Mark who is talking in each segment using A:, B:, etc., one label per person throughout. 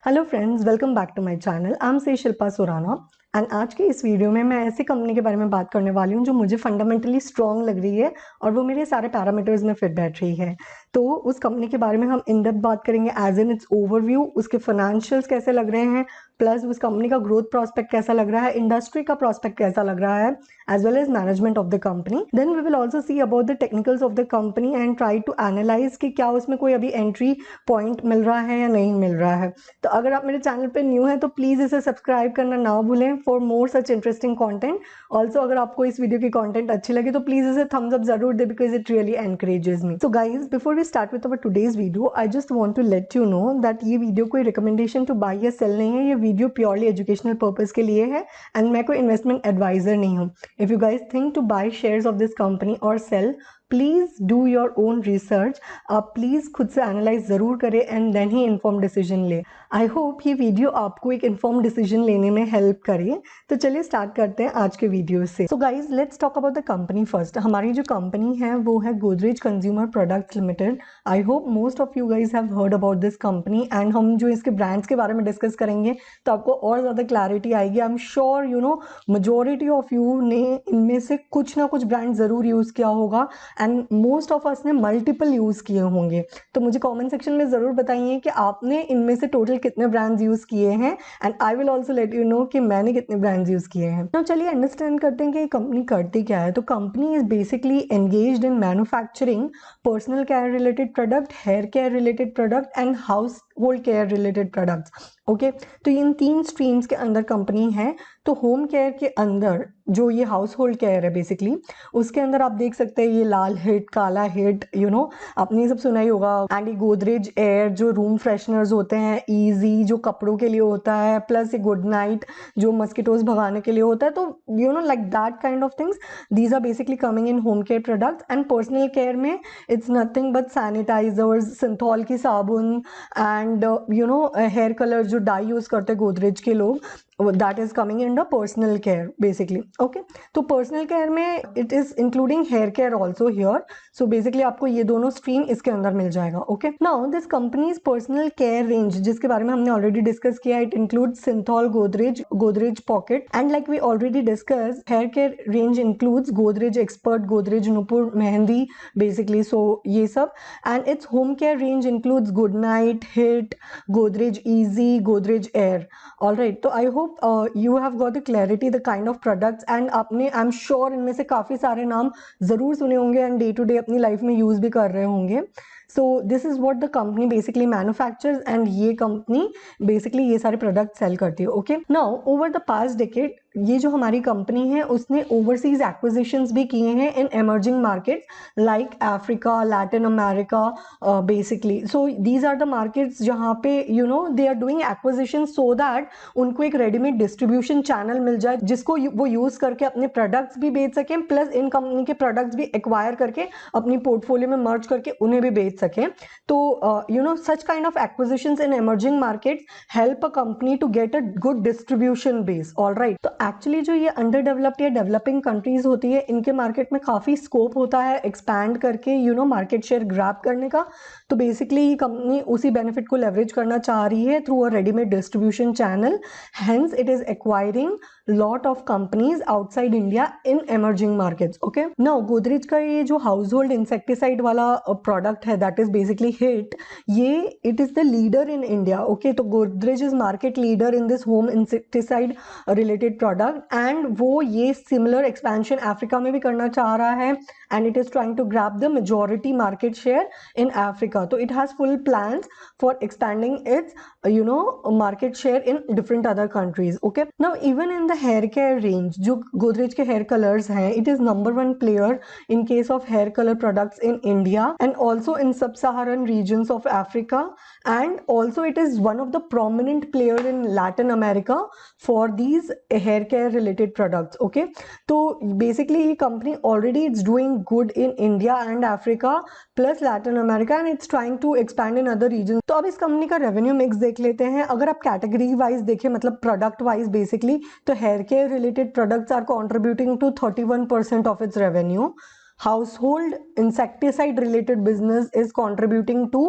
A: Hello friends, welcome back to my channel. I am से Shilpa Surana and आज के इस वीडियो में मैं ऐसी कंपनी के बारे में बात करने वाली हूँ जो मुझे फंडामेंटली स्ट्रॉन्ग लग रही है और वो मेरे सारे पैरामीटर्स में फिट बैठ रही है। तो उस कंपनी के बारे में हम इन डेप्थ बात करेंगे, एज इन इट्स ओवरव्यू, उसके फाइनेंशियल्स कैसे लग रहे हैं, प्लस उस कंपनी का ग्रोथ प्रॉस्पेक्ट कैसा लग रहा है, इंडस्ट्री का प्रॉस्पेक्ट कैसा लग रहा है, as well as management of the company. Then we will also see about the technicals of the company and try to analyse कि क्या उसमें कोई अभी एंट्री पॉइंट मिल रहा है या नहीं मिल रहा है। तो अगर आप मेरे चैनल पे न्यू हैं तो प्लीज़ इसे सब्सक्राइब करना ना भूलें for more such interesting content. Also अगर आपको इस वीडियो की कंटेंट अच्छी लगी तो प्लीज़ इसे थम्स अप जरूर दे, because it really encourages me. So guys, before we start with our today's video, I just want to let you know that ये वीडियो कोई रिकमेंडेशन टू बाय या सेल नहीं है। ये वीडियो प्योरली एजुकेशनल पर्पज के लिए है and मैं कोई इन्वेस्टमेंट एडवाइजर नहीं हूँ। If you guys think to buy shares of this company और sell, please do your own research. आप प्लीज खुद से एनालाइज जरूर करें एंड देन ही इन्फॉर्म डिसीजन ले। आई होप ये वीडियो आपको एक इन्फॉर्म डिसीजन लेने में हेल्प करे। तो चलिए स्टार्ट करते हैं आज के वीडियो से। So guys, let's talk about the company first. हमारी जो कंपनी है वो है Godrej consumer products limited. I hope most of you guys have heard about this company and हम जो इसके ब्रांड्स के बारे में डिस्कस करेंगे तो आपको और ज़्यादा क्लैरिटी आएगी। I am sure you know majority of you ने इनमें से कुछ ना कुछ ब्रांड ज़रूर यूज़ किया होगा एंड मोस्ट ऑफ अस ने मल्टीपल यूज़ किए होंगे। तो मुझे कमेंट सेक्शन में ज़रूर बताइए कि आपने इनमें से टोटल कितने ब्रांड्स यूज़ किए हैं and I will also let you no कि मैंने कितने ब्रांड्स यूज़ किए हैं। तो चलिए अंडरस्टैंड करते हैं कि ये कंपनी करती क्या है। तो company is basically engaged in manufacturing personal care related product, hair care related product and household care related products. Okay, तो इन तीन स्ट्रीम्स के अंदर कंपनी है। तो होम केयर के अंदर जो ये हाउस होल्ड केयर है बेसिकली, उसके अंदर आप देख सकते हैं ये लाल हिट, काला हिट, यू नो आपने ये सब सुना ही होगा। एंड ये गोदरेज एयर जो रूम फ्रेशनर्स होते हैं, इजी जो कपड़ों के लिए होता है, प्लस ये गुड नाइट जो मस्किटोज भगाने के लिए होता है। तो you know like that kind of things, these are basically coming in home care products. And personal care में it's nothing but sanitisers, Cinthol की साबुन and you know hair colour जो डाई यूज करते हैं गोदरेज के लोग, that is coming under personal care basically. Okay, तो personal care में it is including hair care also here. So basically आपको ये दोनों stream इसके अंदर मिल जाएगा. Okay, now this company's personal care range जिसके बारे में हमने already discuss किया, it includes Synthol, Godrej Pocket, and like we already discussed, hair care range includes Godrej Expert, Godrej Nupur, Mehendi basically. So ये सब, and its home care range includes Good Night, Hit, Godrej Easy, Godrej Air. All right, तो I hope you have got the clarity the kind of products and आपने I am sure इनमें से काफ़ी सारे नाम ज़रूर सुने होंगे एंड डे टू डे अपनी लाइफ में यूज़ भी कर रहे होंगे। So this is what the company basically manufactures and ये कंपनी बेसिकली ये सारे प्रोडक्ट सेल करती है। Okay, now over the past decade ये जो हमारी कंपनी है उसने ओवरसीज एक्विजिशंस भी किए हैं in emerging markets like Africa, Latin America basically. So these are the markets जहाँ पे you know they are doing acquisition so that उनको एक रेडीमेड डिस्ट्रीब्यूशन चैनल मिल जाए जिसको वो यूज करके अपने प्रोडक्ट्स भी बेच सकें, प्लस इन कंपनी के प्रोडक्ट्स भी एक्वायर करके अपनी पोर्टफोलियो में मर्ज करके उन्हें भी बेच सकें। तो you know such kind of acquisitions in emerging markets help a company to get a good distribution base. All right, तो एक्चुअली जो ये अंडर डेवलप्ड या डेवलपिंग कंट्रीज होती है इनके मार्केट में काफ़ी स्कोप होता है एक्सपैंड करके you know market share grab करने का। तो बेसिकली ये कंपनी उसी बेनिफिट को लेवरेज करना चाह रही है through a readymade distribution channel. Hence, it is acquiring lot of companies outside India in emerging markets. Okay. Now, Godrej का ये जो household insecticide वाला product है, that is basically Hit. ये it is the leader in India. Okay. तो Godrej is market leader in this home insecticide related product and वो ये similar expansion Africa में भी करना चाह रहा है and it is trying to grab the majority market share in Africa. तो it has full plans for expanding its you know market share in different other countries. Okay, now even in the hair care range जो Godrej के hair colors हैं, it is number one player in case of hair color products in India and also in sub-Saharan regions of Africa, and also it is one of the prominent player in Latin America for these hair care related products. Okay, तो basically ये company already it's doing good in India and Africa plus Latin America and it's trying to expand in other regions. तो अब इस company का revenue mix देख लेते हैं। अगर आप कैटेगरी वाइज देखें, मतलब प्रोडक्ट वाइज बेसिकली, तो hair care related products are contributing to 31% of its revenue. Household insecticide related business is contributing to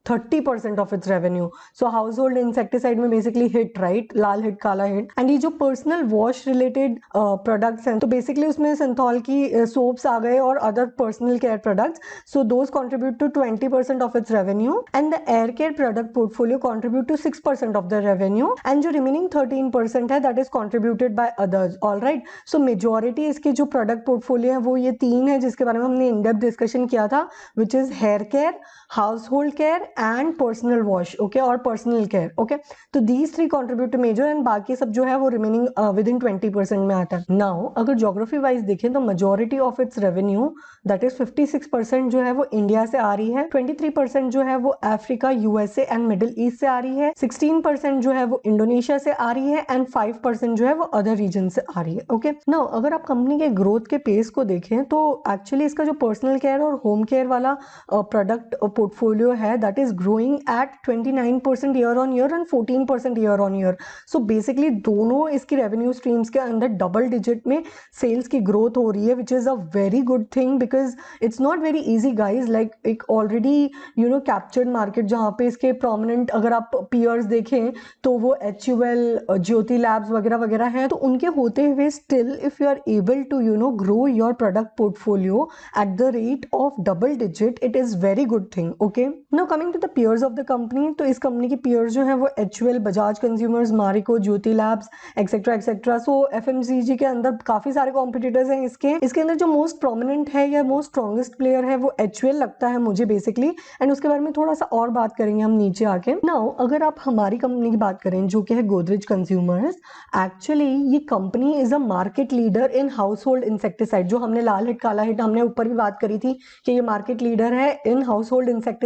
A: 30% of its revenue. So household insecticide में basically Hit, right, लाल Hit, काला Hit. And ये जो personal wash related products हैं, तो basically उसमें Cinthol की soaps आ गए और other personal care products, so those contribute to 20% of its revenue and the air care product portfolio contribute to 6% of the revenue and जो रिमेनिंग 13% है that is contributed by others. Alright, so majority इसके जो product portfolio है वो ये तीन है जिसके बारे में हमने इन डेप्थ डिस्कशन किया था, which is hair care, household care and personal wash, okay, और पर्सनल केयर, ओके। तो these three contribute to major and बाकी सब जो है वो रिमेनिंग विद इन 20% में आता है। नाउ अगर ज्योग्राफी वाइज देखें तो majority of its revenue that is 56% जो है वो इंडिया से आ रही है, 23% जो है वो Africa, USA and middle east से आ रही है, 16% जो है वो इंडोनेशिया से आ रही है एंड 5% जो है वो अदर रीजन से आ रही है, ओके। नाउ अगर आप कंपनी के ग्रोथ के पेस को देखें तो एक्चुअली इसका जो पर्सनल केयर और होम केयर वाला प्रोडक्ट पोर्टफोलियो है that is growing at 29% year on year and 14% year on year. So basically दोनों इसकी रेवेन्यू स्ट्रीम्स के अंदर डबल डिजिट में सेल्स की ग्रोथ हो रही है, which is a very good thing because it's not very easy guys. Like एक ऑलरेडी कैप्चर्ड मार्केट जहाँ पे इसके प्रोमिनेंट अगर आप पीयर्स देखें तो वो HUL, ज्योति लैब्स वगैरह वगैरह हैं, तो उनके होते हुए still if you are able to grow your product portfolio at the rate of double digit, it is very good thing, okay. Now coming to the peers of the company, तो इस company के peers जो है वो HUL, Bajaj consumers, Marico, Jyothy labs etcetera etcetera. So FMCG के अंदर काफी सारे कॉम्पिटिटर्स हैं इसके अंदर जो मोस्ट प्रोमिनेंट है या मोस्ट स्ट्रॉन्गेस्ट प्लेयर है वो HUL लगता है मुझे बेसिकली, एंड उसके बारे में थोड़ा सा और बात करेंगे हम नीचे आके। नाउ अगर आप हमारी कंपनी की बात करें जो कि है गोदरेज कंज्यूमर्स, एक्चुअली ये company is a market leader in house hold insecticide. जो हमने लाल हिट, काला हिट हमने ऊपर भी बात करी थी कि ये मार्केट लीडर है in house hold insecticide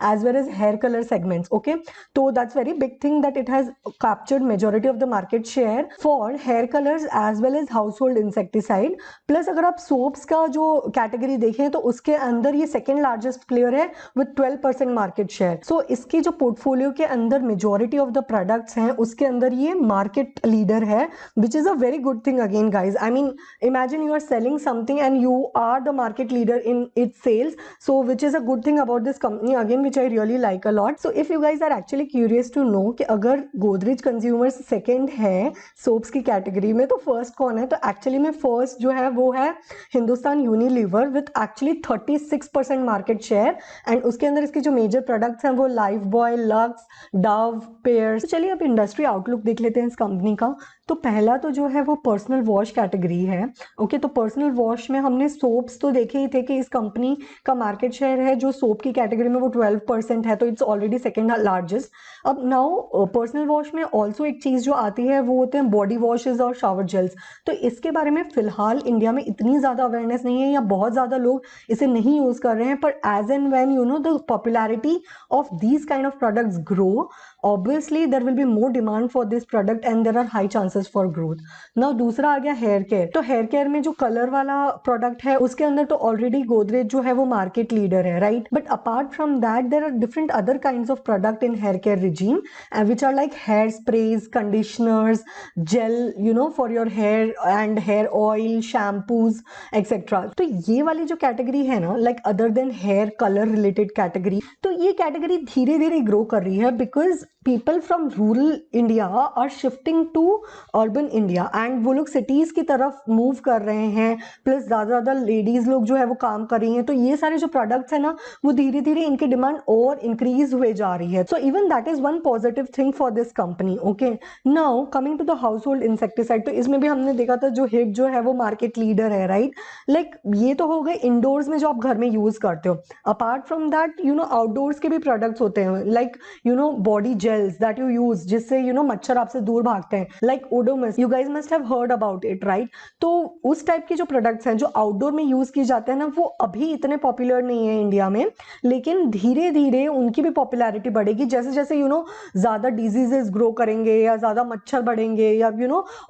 A: as well as hair color segments, okay. So that's very big thing that it has captured majority of the market share for hair colors as well as household insecticide. plus अगर आप soaps का जो category देखें तो उसके अंदर ये second largest player है with 12% मार्केट शेयर। सो इसके जो पोर्टफोलियो के अंदर मेजोरिटी ऑफ द प्रोडक्ट्स हैं उसके अंदर ये मार्केट लीडर है, which is a very good thing again guys. I mean imagine you are selling something and you are the market leader in its sales, so which is a good thing about this company again, which I really like a lot. So if you guys are actually curious to know कि अगर Godrej consumers second है soaps की category में तो first कौन है, तो actually में फर्स्ट जो है वो है Hindustan Unilever with actually 36% market share and उसके अंदर इसके जो मेजर प्रोडक्ट्स हैं वो life boy, lux, Dove, pairs. चलिए अब इंडस्ट्री आउटलुक देख लेते हैं इस कंपनी का। तो पहला तो जो है वो पर्सनल वॉश कैटेगरी है, ओके। तो पर्सनल वॉश में हमने सोप्स तो देखे ही थे कि इस कंपनी का मार्केट शेयर है जो सोप की कैटेगरी में वो 12% है, तो इट्स ऑलरेडी सेकेंड लार्जेस्ट। अब नाउ पर्सनल वॉश में ऑल्सो एक चीज जो आती है वो होते हैं बॉडी वॉशेज और शावर जेल्स। तो इसके बारे में फिलहाल इंडिया में इतनी ज्यादा अवेयरनेस नहीं है या बहुत ज्यादा लोग इसे नहीं यूज कर रहे हैं, पर as and when the popularity of these kind of products grow, obviously there will be more demand for this product and there are high chances for growth. now दूसरा आ गया हेयर केयर। तो hair care में जो colour वाला product है उसके अंदर तो ऑलरेडी गोदरेज जो है वो मार्केट लीडर है, right. But apart from that there are different other kinds of product in hair care regime which are like hair sprays, conditioners, gel for your hair and hair oil, shampoos etcetera. तो ये वाली जो category है ना, like other than hair colour related category, तो ये category धीरे धीरे ग्रो कर रही है because people from rural India are shifting to urban India and वो लोग cities की तरफ move कर रहे हैं, प्लस ज़्यादा लेडीज लोग जो है वो काम कर रही हैं, तो ये सारे जो प्रोडक्ट्स हैं ना वो धीरे धीरे इनकी डिमांड और इंक्रीज हुए जा रही है। So even that is one positive thing for this company, okay. Now coming to the household insecticide, तो इसमें भी हमने देखा था जो हिट जो है वो मार्केट लीडर है, राइट। लाइक ये तो हो गए इंडोर्स में जो आप घर में यूज करते हो। अपार्ट फ्रॉम दैट आउटडोर्स के भी प्रोडक्ट्स होते हैं, like body gels that you use, जिससे मच्छर आपसे दूर भागते हैं, like Odomos, you guys must have heard about it, right. तो उस टाइप के जो प्रोडक्ट्स हैं जो आउटडोर में यूज किए जाते हैं ना, वो अभी इतने पॉपुलर नहीं है इंडिया में, लेकिन धीरे धीरे उनकी भी पॉपुलैरिटी बढ़ेगी जैसे जैसे ज्यादा डिजीजेस ग्रो करेंगे या ज्यादा मच्छर बढ़ेंगे या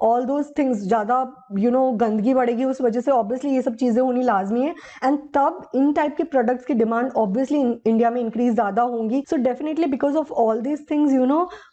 A: ऑल दोज थिंग्स, ज्यादा गंदगी बढ़ेगी, उस वजह से ऑब्वियसली ये सब चीजें होनी लाजमी है एंड तब इन टाइप के प्रोडक्ट्स की डिमांड ऑब्वियसली इंडिया में इंक्रीज ज्यादा होंगी। So definitely because of all these things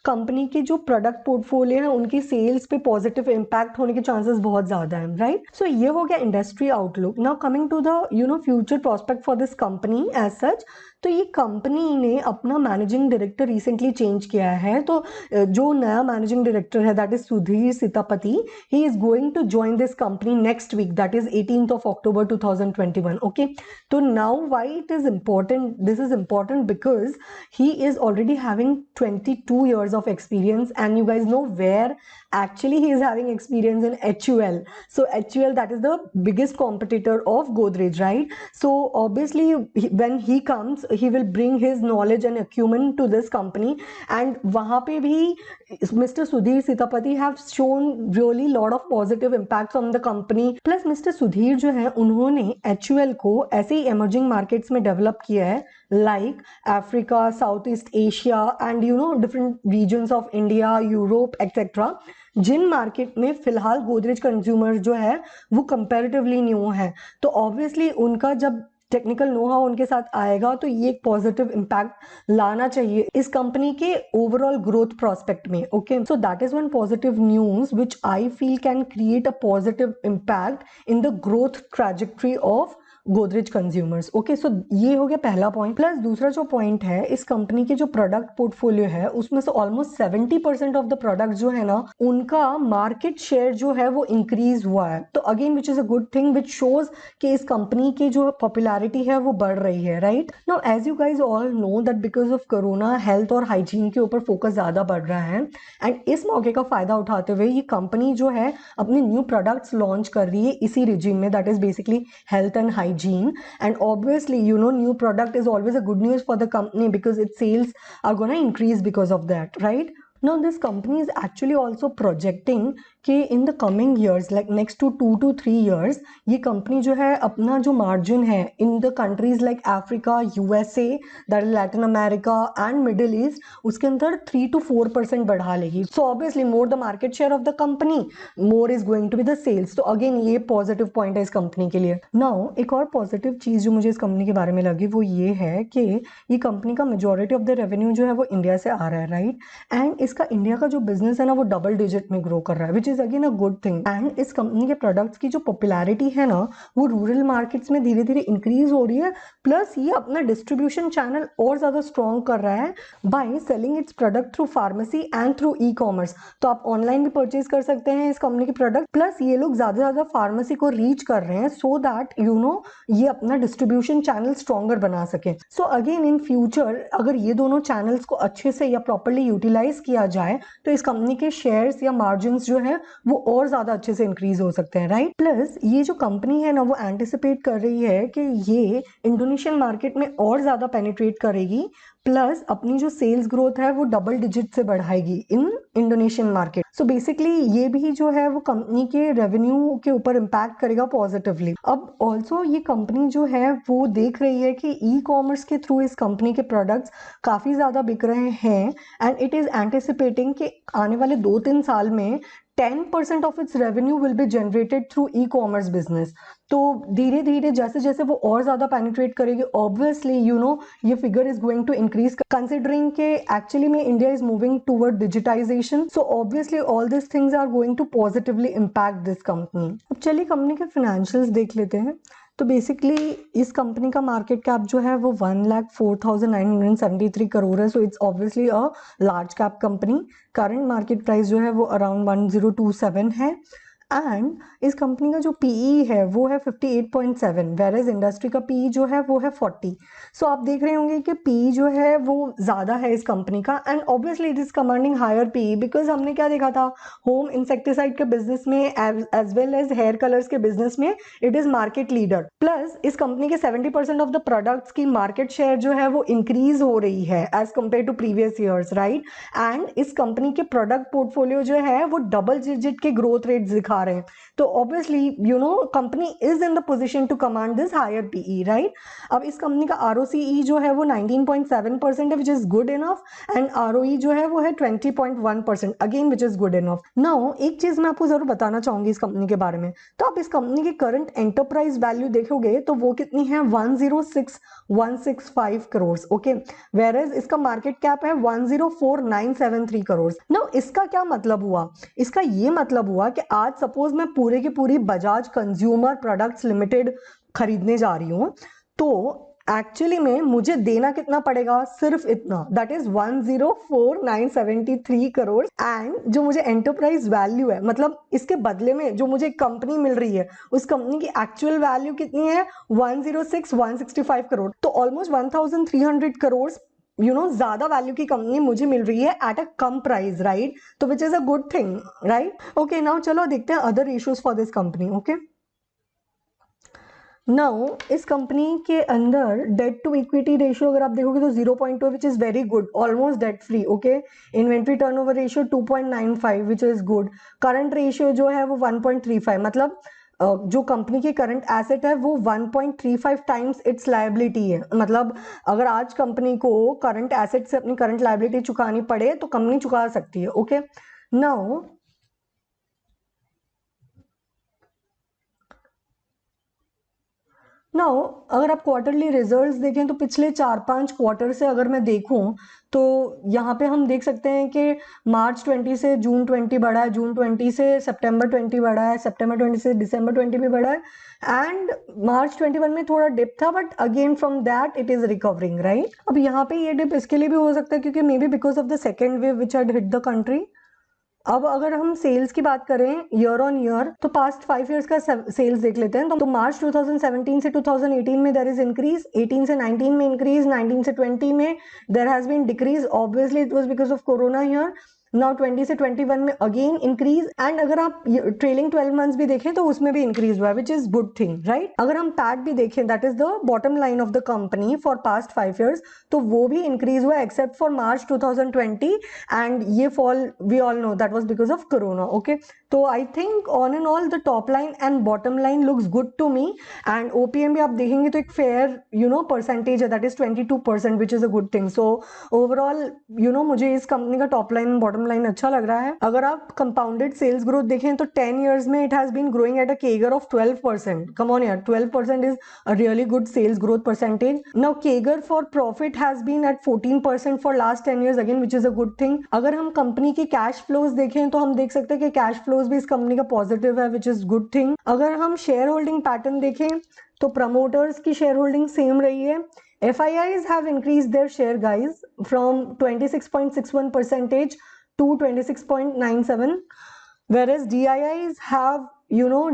A: company के जो प्रोडक्ट पोर्टफोलियो है उनकी सेल्स पे पॉजिटिव इंपैक्ट होने के चांसेस बहुत ज्यादा है, राइट। सो ये हो गया industry outlook. Now coming to the future prospect for this company as such, तो ये कंपनी ने अपना मैनेजिंग डायरेक्टर रिसेंटली चेंज किया है। तो जो नया मैनेजिंग डायरेक्टर है that is Sudhir Sitapati, he is going to join this company next week, that is 18th of October 2021. Okay, तो now why it is important, this is important because he is already having 22 years of experience, and you guys know where actually he is having experience in HUL. So HUL, that is the biggest competitor of Godrej, right? So obviously when he comes, he will bring his knowledge and acumen to this company, and वहाँ पे भी Mr. Sudhir Sitapati have shown really lot of positive impacts on the company. Plus Mr. Sudhir जो है, उन्होंने HUL को ऐसे ही emerging markets में develop किया है, like Africa, Southeast Asia, and you know different regions of India, Europe, etc. जिन market में फिलहाल गोदरेज कंज्यूमर जो है वो कंपैरेटिवली न्यू है। तो ऑब्वियसली उनका जब टेक्निकल नो हाउ उनके साथ आएगा तो ये एक पॉजिटिव इम्पैक्ट लाना चाहिए इस कंपनी के ओवरऑल ग्रोथ प्रोस्पेक्ट में। Okay, so that is one positive news which I feel can create a positive impact in the growth trajectory of Godrej consumers. Okay, so ये हो गया पहला पॉइंट। प्लस दूसरा जो पॉइंट है, इस कंपनी के जो प्रोडक्ट पोर्टफोलियो है उसमें से ऑलमोस्ट 70% ऑफ द प्रोडक्ट जो है ना, उनका मार्केट शेयर जो है वो इंक्रीज हुआ है। तो again which is a good thing which shows कि इस कंपनी की जो पॉपुलैरिटी है वो बढ़ रही है, right? Now as you guys all know that because of corona health और हाइजीन के ऊपर फोकस ज्यादा बढ़ रहा है, एंड इस मौके का फायदा उठाते हुए ये कंपनी जो है अपने न्यू प्रोडक्ट्स लॉन्च कर रही है इसी रिजीम में, that is basically health and hygiene. And obviously you know new product is always a good news for the company because its sales are going to increase because of that, right? Now this company is actually also projecting कि in the coming years like next to 2 to 3 years ये company जो है अपना जो margin है in the countries like Africa, USA, that is Latin America and Middle East, उसके अंदर 3 to 4% बढ़ा लेगी। So obviously more the market share of the company, more is going to be the sales. तो again ये positive point है इस company के लिए। Now एक और पॉजिटिव चीज़ जो मुझे इस कंपनी के बारे में लगी वो ये है कि ये कंपनी का मेजॉरिटी ऑफ द रेवेन्यू जो है वो इंडिया से आ रहा है, राइट? एंड इसका इंडिया का जो बिजनेस है ना वो डबल डिजिट में ग्रो कर रहा है, which is again a good thing. And इस कंपनी के प्रोडक्ट्स की जो पॉपुलैरिटी है ना वो रूरल मार्केट्स में धीरे धीरे इंक्रीज हो रही है। प्लस ये अपना डिस्ट्रीब्यूशन चैनल और ज्यादा स्ट्रॉन्ग कर रहा है by selling it's product through pharmacy and through e commerce. तो आप ऑनलाइन भी परचेज कर सकते हैं इस कंपनी के प्रोडक्ट। प्लस ये लोग ज्यादा ज्यादा फार्मेसी को रीच कर रहे हैं सो दैट यू नो ये अपना डिस्ट्रीब्यूशन चैनल स्ट्रॉन्गर बना सके। सो अगेन इन फ्यूचर अगर ये दोनों चैनल्स को अच्छे से या प्रॉपरली यूटिलाइज किया जाए तो इस कंपनी के शेयर्स या मार्जिन्स जो है वो और ज्यादा अच्छे से इंक्रीज हो सकते हैं, राइट? प्लस ये जो कंपनी है ना वो एंटिसिपेट कर रही है कि ये इंडोनेशियन मार्केट में और ज्यादा पेनिट्रेट करेगी, प्लस अपनी जो सेल्स ग्रोथ है वो डबल डिजिट से बढ़ाएगी इन इंडोनेशियन मार्केट। सो बेसिकली ये भी जो है वो कंपनी के रेवेन्यू के ऊपर इम्पैक्ट करेगा पॉजिटिवली। अब ऑल्सो ये कंपनी जो है वो देख रही है कि ई कॉमर्स के थ्रू इस कंपनी के प्रोडक्ट्स काफी ज्यादा बिक रहे हैं, एंड इट इज एंटिसिपेटिंग कि आने वाले 2-3 साल में 10% of its revenue will be generated through e commerce business. तो धीरे धीरे जैसे जैसे वो और ज्यादा पेनिट्रेट करेगी ऑब्वियसली यू नो ये figure is going to increase, considering के एक्चुअली में India is moving toward digitization. So obviously all this things are going to positively impact this company. अब चलिए कंपनी के फाइनेंशियल्स देख लेते हैं। तो बेसिकली इस कंपनी का मार्केट कैप जो है वो 1,04,973 करोड़ है। So it's obviously a large cap company. Current market price जो है वो अराउंड 1027 है, एंड इस कंपनी का जो पीई है वो है 58.7, वेरेज इंडस्ट्री का पीई जो है वो है 40। सो आप देख रहे होंगे कि पीई जो है वो ज़्यादा है इस कंपनी का, and obviously it is commanding higher PE because हमने क्या देखा था होम इंसेक्टिसाइड के बिजनेस में as well as hair colours के बिजनेस में it is market leader. Plus इस कंपनी के 70% ऑफ द प्रोडक्ट्स की मार्केट शेयर जो है वो इंक्रीज हो रही है as compare to previous years, right? And इस कंपनी के प्रोडक्ट पोर्टफोलियो जो है वो डबल डिजिट के ग्रोथ रेट दिखा रहे हैं। तो obviously you know company is in the position to command this higher PE, right? अब इस कंपनी का आरओसीई जो है वो 19.7% है which is good enough, and ROE जो है वो है 20.1%, again which is good enough. Now एक चीज मैं आपको जरूर बताना चाहूंगी इस कंपनी के बारे में। तो आप इस कंपनी की करंट एंटरप्राइज वैल्यू देखोगे तो वो कितनी है 106,165 करोड़। ओके, वेयरएज इसका मार्केट कैप है 104,973 करोड़। नाउ इसका क्या मतलब हुआ? इसका ये मतलब हुआ कि आज सपोज मैं पूरे की पूरी बजाज कंज्यूमर प्रोडक्ट्स लिमिटेड खरीदने जा रही हूँ, तो एक्चुअली में मुझे देना कितना पड़ेगा, सिर्फ इतना, दैट इज 104,973 करोड़। एंड जो मुझे एंटरप्राइज वैल्यू है, मतलब इसके बदले में जो मुझे कंपनी मिल रही है, उस कंपनी की एक्चुअल वैल्यू कितनी है, 106,165 करोड़। तो ऑलमोस्ट 1,300 करोड़ ज्यादा वैल्यू की कंपनी मुझे मिल रही है एट अ कम प्राइस, राइट? तो which is a good thing, right? Okay, now चलो देखते हैं other ratios for this company. Okay, now इस कंपनी के अंदर डेट टू इक्विटी रेशियो अगर आप देखोगे तो 0.2 which is very good, almost debt free. Okay, inventory turnover ratio 2.95 which is good. Current ratio जो है वो 1.35, मतलब जो कंपनी की करंट एसेट है वो 1.35 टाइम्स इट्स लायबिलिटी है। मतलब अगर आज कंपनी को करंट एसेट से अपनी करंट लायबिलिटी चुकानी पड़े तो कंपनी चुका सकती है। ओके, नाउ अगर आप क्वार्टरली रिजल्ट्स देखें तो पिछले 4-5 क्वार्टर से अगर मैं देखूं तो यहाँ पे हम देख सकते हैं कि मार्च 20 से जून 20 बढ़ा है, जून 20 से सितंबर 20 बढ़ा है, सितंबर 20 से दिसंबर 20 भी बढ़ा है, एंड मार्च 21 में थोड़ा डिप था, but again from that it is recovering, right? अब यहाँ पे ये डिप इसके लिए भी हो सकता है क्योंकि may be because of the second wave which had hit the country. अब अगर हम सेल्स की बात करें ईयर ऑन ईयर तो पास्ट 5 इयर्स का सेल्स देख लेते हैं। तो मार्च 2017 से 2018 में देयर इज इंक्रीज, 18 से 19 में इंक्रीज, 19 से 20 में there has been decrease, obviously it was because of corona year. Now 20 से 21 में अगेन इंक्रीज, एंड अगर आप ट्रेलिंग 12 मंथ्स भी देखें तो उसमें भी इंक्रीज हुआ है, which is good thing, right? अगर हम पैट भी देखें, that is the bottom line of the company for past 5 years, तो वो भी इंक्रीज हुआ एक्सेप्ट फॉर मार्च 2020, एंड ये fall we all know that was because of corona. Okay, तो I think on and all the top line and bottom line looks good to me, and OPM भी आप देखेंगे तो एक fair percentage है, that is 22%, which is a good thing. So overall मुझे इस company का top line and bottom line अच्छा लग रहा है। अगर आप कंपाउंडेड सेल्स ग्रोथ देखें तो 10 ईयर्स में it has been growing at a CAGR of 12%। Come on यार, 12% is a really good sales growth percentage. Now CAGR for profit has been at 14% for last 10 years, again which is a good thing. अगर हम company की cash flows देखें तो हम देख सकते हैं कि कैश फ्लोज भी इस कंपनी का पॉजिटिव है, विच इज गुड थिंग। अगर हम शेयर होल्डिंग पैटर्न देखें तो प्रमोटर्स की शेयर होल्डिंग सेम रही है। FIIs have increased their share, guys, from 26.61% to 26.97, whereas DIIs have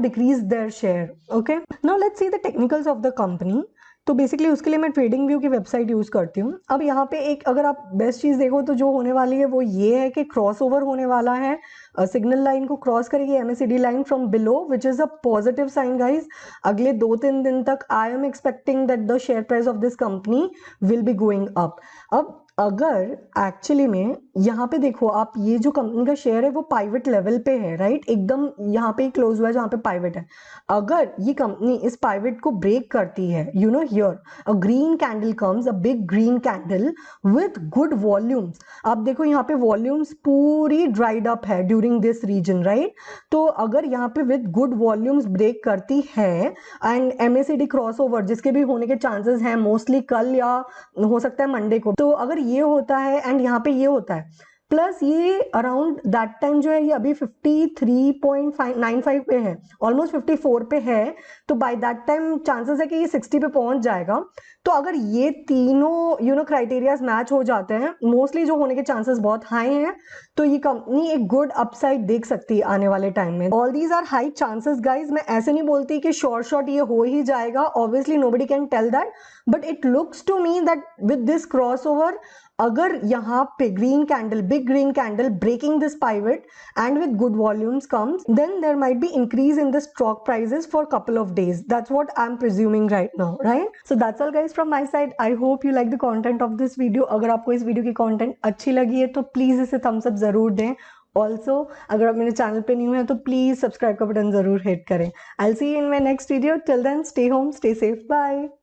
A: decreased their share. Okay, now let's see the technicals of the company. तो basically उसके लिए मैं trading view की वेबसाइट यूज़ करती हूँ। अब यहाँ पे एक अगर आप बेस्ट चीज़ देखो तो जो होने वाली है वो ये है कि क्रॉस ओवर होने वाला है, सिग्नल लाइन को क्रॉस करेगी MACD line from below, which is a positive sign guys. अगले 2-3 दिन तक I am expecting that the share price of this company will be going up. अब अगर एक्चुअली में यहाँ पे देखो आप, ये जो कंपनी का शेयर है वो पाइवेट लेवल पे है, राइट? एकदम यहाँ पे क्लोज हुआ है जहाँ पे पाइवेट है। अगर ये कंपनी इस पाइवेट को ब्रेक करती है, here a green candle comes, a big green candle with good volumes. आप देखो यहाँ पे वॉल्यूम्स पूरी ड्राइड अप है ड्यूरिंग दिस रीजन, राइट? तो अगर यहाँ पे विथ गुड वॉल्यूम्स ब्रेक करती है एंड MACD क्रॉस ओवर, जिसके भी होने के चांसेस हैं मोस्टली कल या हो सकता है मंडे को, तो अगर ये होता है एंड यहाँ पे ये होता है, प्लस ये अराउंड दैट टाइम जो है ये अभी 53.95 पे है, ऑलमोस्ट 54 पे है, तो बाय दैट टाइम चांसेस है कि ये 60 पे पहुंच जाएगा। तो अगर ये तीनों क्राइटेरियाज मैच हो जाते हैं, मोस्टली जो होने के चांसेस बहुत हाई हैं, तो ये कंपनी एक गुड अपसाइड देख सकती है आने वाले टाइम में। All these are high chances guys. मैं ऐसे नहीं बोलती कि शॉर्ट ये हो ही जाएगा, obviously nobody can tell that, but it looks to me that with this crossover, अगर यहाँ पे green candle, big green candle breaking this pivot and with good volumes comes, then there might be increase in the stock prices for a couple of days. That's what I'm presuming right now, right? So that's all guys from my side. I hope you like the content of this video. अगर आपको इस video की content अच्छी लगी है तो please इसे thumbs up जरूर दें। ऑल्सो अगर आप मेरे चैनल पे न्यू हैं तो प्लीज सब्सक्राइब का बटन जरूर हिट करें। I'll see you in my next video. Till then, stay home, stay safe, bye.